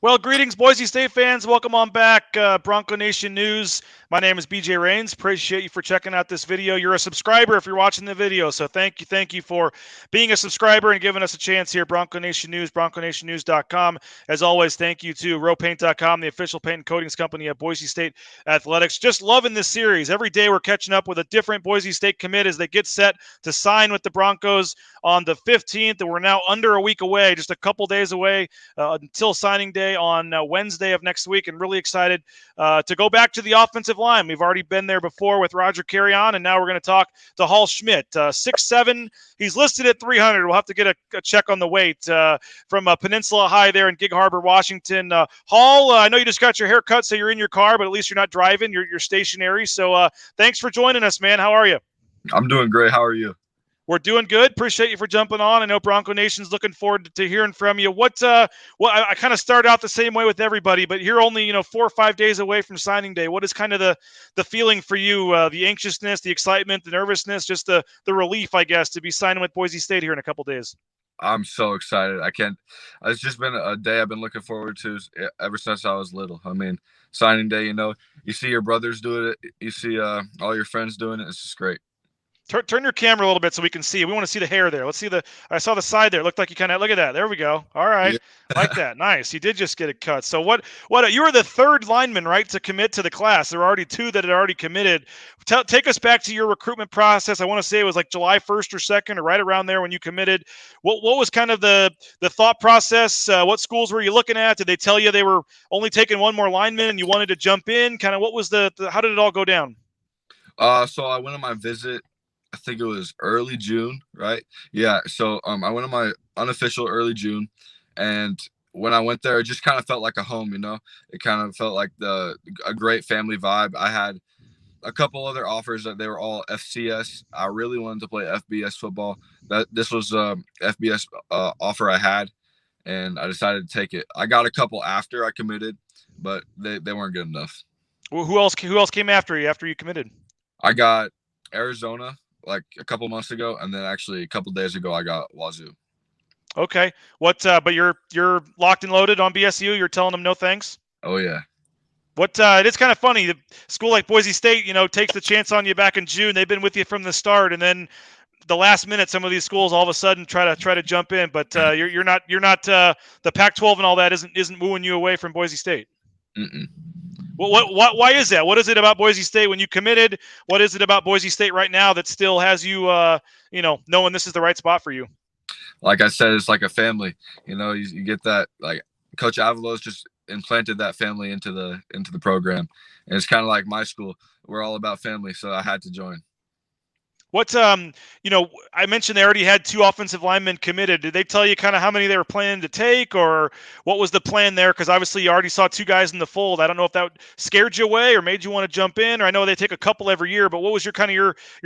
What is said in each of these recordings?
Well, greetings, Boise State fans. Welcome on back, Bronco Nation News. My name is BJ Rains. Appreciate you for checking out this video. You're a subscriber if you're watching the video, so thank you for being a subscriber and giving us a chance here. Bronco Nation News, BroncoNationNews.com. As always, thank you to RowPaint.com, the official paint and coatings company of Boise State Athletics. Just loving this series. Every day we're catching up with a different Boise State commit as they get set to sign with the Broncos on the 15th, and we're now under a week away, just a couple days away until signing day on Wednesday of next week, and really excited to go back to the offensive line. We've already been there before with Roger Carrion, and now we're going to talk to Hall Schmidt, 6'7". He's listed at 300. We'll have to get a check on the weight from Peninsula High there in Gig Harbor, Washington. Hall, I know you just got your hair cut, so you're in your car, but at least you're not driving. You're stationary. So thanks for joining us, man. How are you? I'm doing great. How are you? We're doing good. Appreciate you for jumping on. I know Bronco Nation's looking forward to hearing from you. I kind of started out the same way with everybody, but you're only 4 or 5 days away from signing day. What is kind of the feeling for you? The anxiousness, the excitement, the nervousness, just the relief, I guess, to be signing with Boise State here in a couple days. I'm so excited. I can't. It's just been a day I've been looking forward to ever since I was little. I mean, signing day. You see your brothers doing it. You see all your friends doing it. It's just great. Turn your camera a little bit so we can see. We want to see the hair there. Let's see I saw the side there. It looked like you kind of, look at that. There we go. All right. Yeah. Like that. Nice. You did just get it cut. So you were the third lineman, right, to commit to the class. There were already two that had already committed. Take us back to your recruitment process. I want to say it was like July 1st or 2nd or right around there when you committed. What was kind of the thought process? What schools were you looking at? Did they tell you they were only taking one more lineman and you wanted to jump in? Kind of what was how did it all go down? So I went on my visit. I think it was early June, right? Yeah. So I went on my unofficial early June, and when I went there, it just kind of felt like a home. It kind of felt like a great family vibe. I had a couple other offers that they were all FCS. I really wanted to play FBS football. This was FBS offer I had, and I decided to take it. I got a couple after I committed, but they weren't good enough. Well, who else came after you committed? I got Arizona like a couple months ago, and then actually a couple days ago I got Wazoo. Okay. But you're locked and loaded on BSU. You're telling them no thanks. Oh yeah. It is kind of funny. The school like Boise State, takes the chance on you back in June. They've been with you from the start, and then the last minute, some of these schools all of a sudden try to jump in. But you're not the Pac-12 and all that isn't wooing you away from Boise State. Mm-mm. Why is that? What is it about Boise State when you committed? What is it about Boise State right now that still has you, knowing this is the right spot for you? Like I said, it's like a family. You get that, like Coach Avalos just implanted that family into the program, and it's kind of like my school. We're all about family, so I had to join. I mentioned they already had two offensive linemen committed. Did they tell you kind of how many they were planning to take, or what was the plan there? Because obviously you already saw two guys in the fold. I don't know if that scared you away or made you want to jump in. Or I know they take a couple every year, but what was your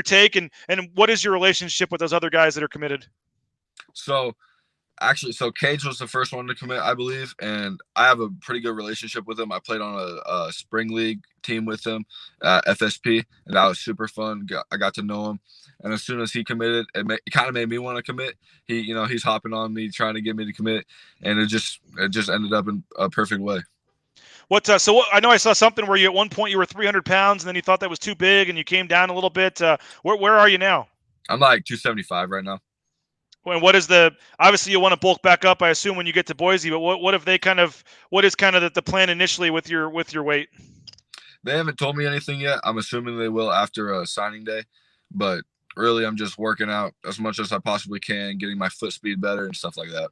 take, and what is your relationship with those other guys that are committed? So Cage was the first one to commit, I believe, and I have a pretty good relationship with him. I played on a spring league team with him, FSP, and that was super fun. I got to know him, and as soon as he committed, it kind of made me want to commit. He's hopping on me, trying to get me to commit, and it just ended up in a perfect way. I know I saw something where at one point you were 300 pounds, and then you thought that was too big, and you came down a little bit. Where are you now? I'm like 275 right now. And obviously you want to bulk back up, I assume, when you get to Boise, but what is kind of the plan initially with your weight? They haven't told me anything yet. I'm assuming they will after signing day, but really I'm just working out as much as I possibly can, getting my foot speed better and stuff like that.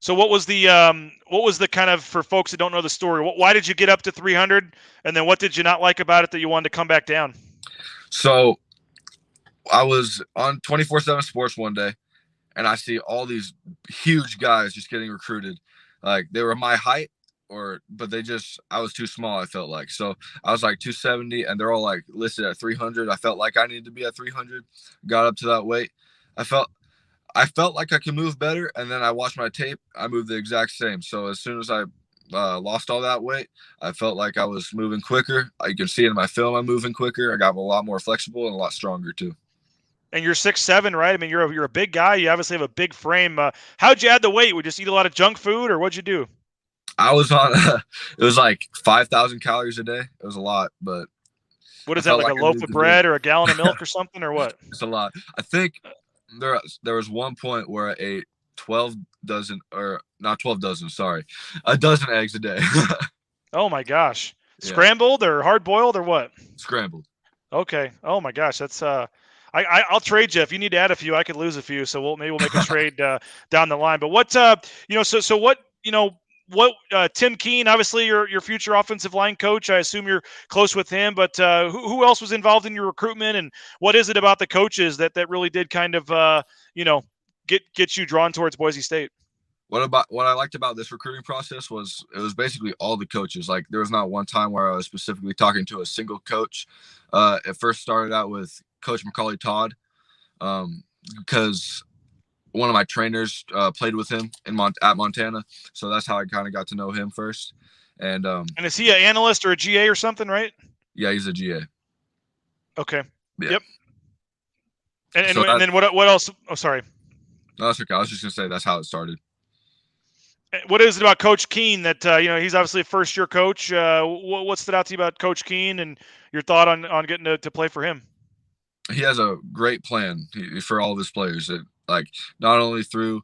So what was the kind of, for folks that don't know the story, why did you get up to 300, and then what did you not like about it that you wanted to come back down? So I was on 24/7 Sports one day, and I see all these huge guys just getting recruited. Like they were my height, but I was too small, I felt like. So I was like 270, and they're all like listed at 300. I felt like I needed to be at 300. Got up to that weight. I felt like I could move better, and then I watched my tape. I moved the exact same. So as soon as I lost all that weight, I felt like I was moving quicker. You can see it in my film. I'm moving quicker. I got a lot more flexible and a lot stronger too. And you're 6'7", right? I mean, you're a big guy. You obviously have a big frame. How'd you add the weight? Would you just eat a lot of junk food, or what'd you do? I was on. It was like 5,000 calories a day. It was a lot, but What I is that, felt like a like I loaf needed of to do it. bread or a gallon of milk or something, or what? It's a lot. I think there was one point where I ate 12 dozen, or not 12 dozen. Sorry, a dozen eggs a day. Oh my gosh. Yeah, Scrambled or hard boiled or what? scrambled. Okay. Oh my gosh, that's I'll trade you if you need to add a few. I could lose a few, so we'll make a trade down the line. But what so what what Tim Keene, obviously your future offensive line coach. I assume you're close with him, but who else was involved in your recruitment, and what is it about the coaches that really did kind of you know get you drawn towards Boise State? What I liked about this recruiting process was it was basically all the coaches. Like there was not one time where I was specifically talking to a single coach. It first started out with Coach Macaulay Todd, because one of my trainers played with him at Montana, so that's how I kind of got to know him first. And And is he an analyst or a GA or something, right? yeah, he's a GA. Okay. Yeah. Yep. And and, So and then what else? Oh, sorry. no, that's okay. I was just gonna say that's how it started. What is it about Coach Keene that he's obviously a first year coach? What stood out to you about Coach Keene and your thought on getting to play for him? He has a great plan for all of his players. Like not only through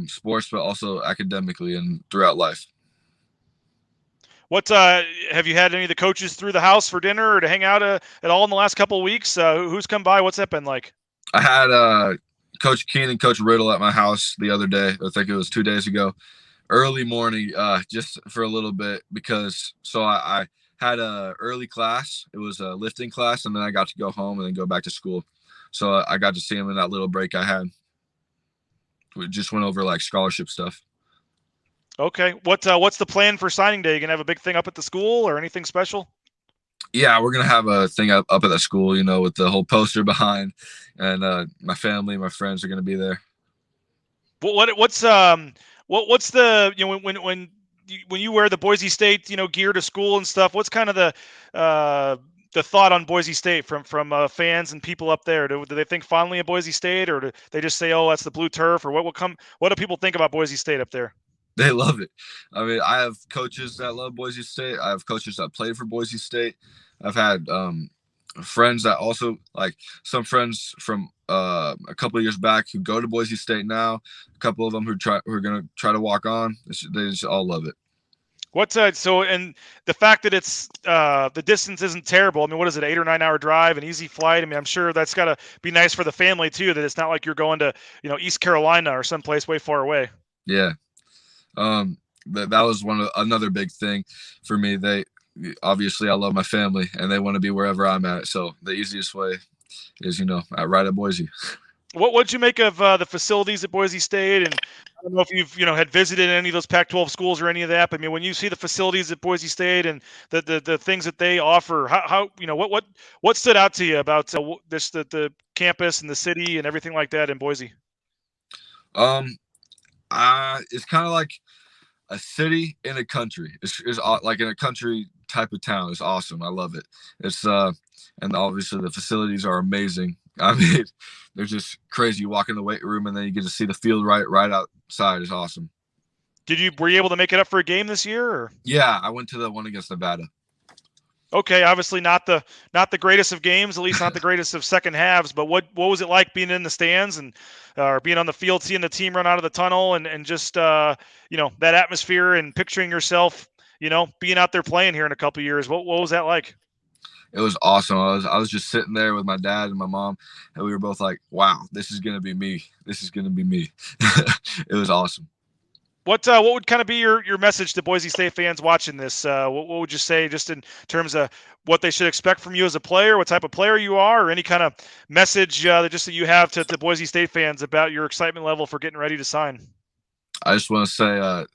sports but also academically and throughout life. What have you had any of the coaches through the house for dinner or to hang out at all in the last couple of weeks? Who's come by? What's that been like? I had Coach Keene and Coach Riddle at my house the other day. I think it was 2 days ago, early morning, just for a little bit because I had a early class. It was a lifting class, and then I got to go home and then go back to school. So I got to see him in that little break I had. We just went over like scholarship stuff. Okay. What's the plan for signing day? You gonna have a big thing up at the school or anything special? Yeah, we're gonna have a thing up at the school, with the whole poster behind, and my family, my friends are gonna be there. What's the when you wear the Boise State gear to school and stuff? What's kind of the thought on Boise State from fans and people up there? Do they think fondly of Boise State, or do they just say, "Oh, that's the blue turf"? Or what do people think about Boise State up there? They love it. I mean, I have coaches that love Boise State. I have coaches that played for Boise State. I've had friends that also like some friends from a couple of years back who go to Boise State now. A couple of them who are gonna try to walk on. They just all love it. What's so and the fact that it's the distance isn't terrible. I mean, what is it, 8 or 9 hour drive, an easy flight? I mean, I'm sure that's got to be nice for the family too. That it's not like you're going to East Carolina or someplace way far away. Yeah. That was another big thing for me. They obviously I love my family and they want to be wherever I'm at. So the easiest way is right at Boise. What'd you make of the facilities at Boise State? And I don't know if you've had visited any of those Pac-12 schools or any of that. But I mean, when you see the facilities at Boise State and the things that they offer, how what stood out to you about the campus and the city and everything like that in Boise? Um, it's kind of like a city in a country. It's like in a country type of town. It's awesome. I love it. It's and obviously the facilities are amazing. I mean, they're just crazy. You walk in the weight room and then you get to see the field right outside. It's awesome. Were you able to make it up for a game this year? Or? Yeah, I went to the one against Nevada. Okay, obviously not the greatest of games, at least not the greatest of second halves. But what was it like being in the stands and or being on the field, seeing the team run out of the tunnel and just that atmosphere and picturing yourself being out there playing here in a couple of years? What was that like? It was awesome. I was just sitting there with my dad and my mom, and we were both like, "Wow, this is gonna be me. This is gonna be me." It was awesome. What would kind of be your message to Boise State fans watching this? What would you say just in terms of what they should expect from you as a player, what type of player you are, or any kind of message that you have to Boise State fans about your excitement level for getting ready to sign? I just want to say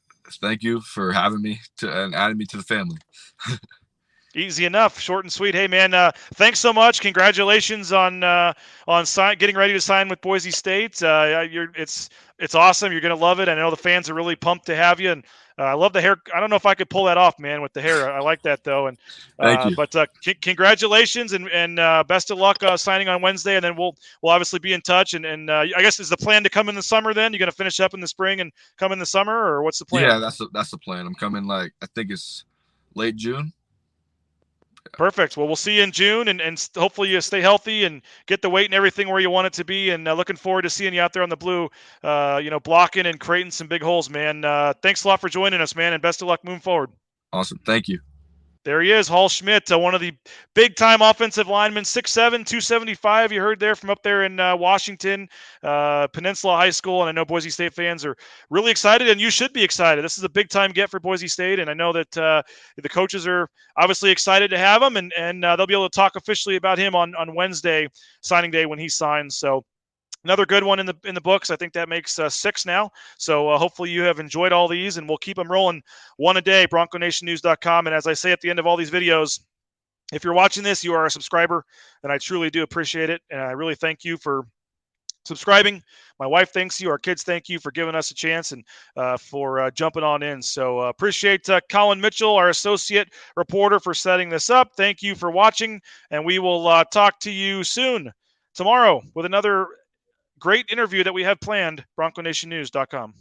thank you for having me and adding me to the family. Easy enough, short and sweet. Hey, man, thanks so much. Congratulations on getting ready to sign with Boise State. It's awesome. You're gonna love it. I know the fans are really pumped to have you, and I love the hair. I don't know if I could pull that off, man, with the hair. I like that though. And Thank you. but congratulations and best of luck signing on Wednesday, and then we'll obviously be in touch. And I guess is the plan to come in the summer? Then you're gonna finish up in the spring and come in the summer, or what's the plan? Yeah, that's the plan. I'm coming I think it's late June. Perfect. Well, we'll see you in June, and hopefully you stay healthy and get the weight and everything where you want it to be. And looking forward to seeing you out there on the blue, blocking and creating some big holes, man. Thanks a lot for joining us, man, and best of luck moving forward. Awesome. Thank you. There he is, Hall Schmidt, one of the big-time offensive linemen, 6'7", 275. You heard there from up there in Washington, Peninsula High School. And I know Boise State fans are really excited, and you should be excited. This is a big-time get for Boise State, and I know that the coaches are obviously excited to have him, and they'll be able to talk officially about him on Wednesday, signing day, when he signs. So another good one in the books. I think that makes 6 now. So hopefully you have enjoyed all these, and we'll keep them rolling one a day. BroncoNationNews.com. And as I say at the end of all these videos, if you're watching this, you are a subscriber, and I truly do appreciate it. And I really thank you for subscribing. My wife thanks you. Our kids thank you for giving us a chance and for jumping on in. So appreciate Colin Mitchell, our associate reporter, for setting this up. Thank you for watching, and we will talk to you soon tomorrow with another great interview that we have planned. BroncoNationNews.com.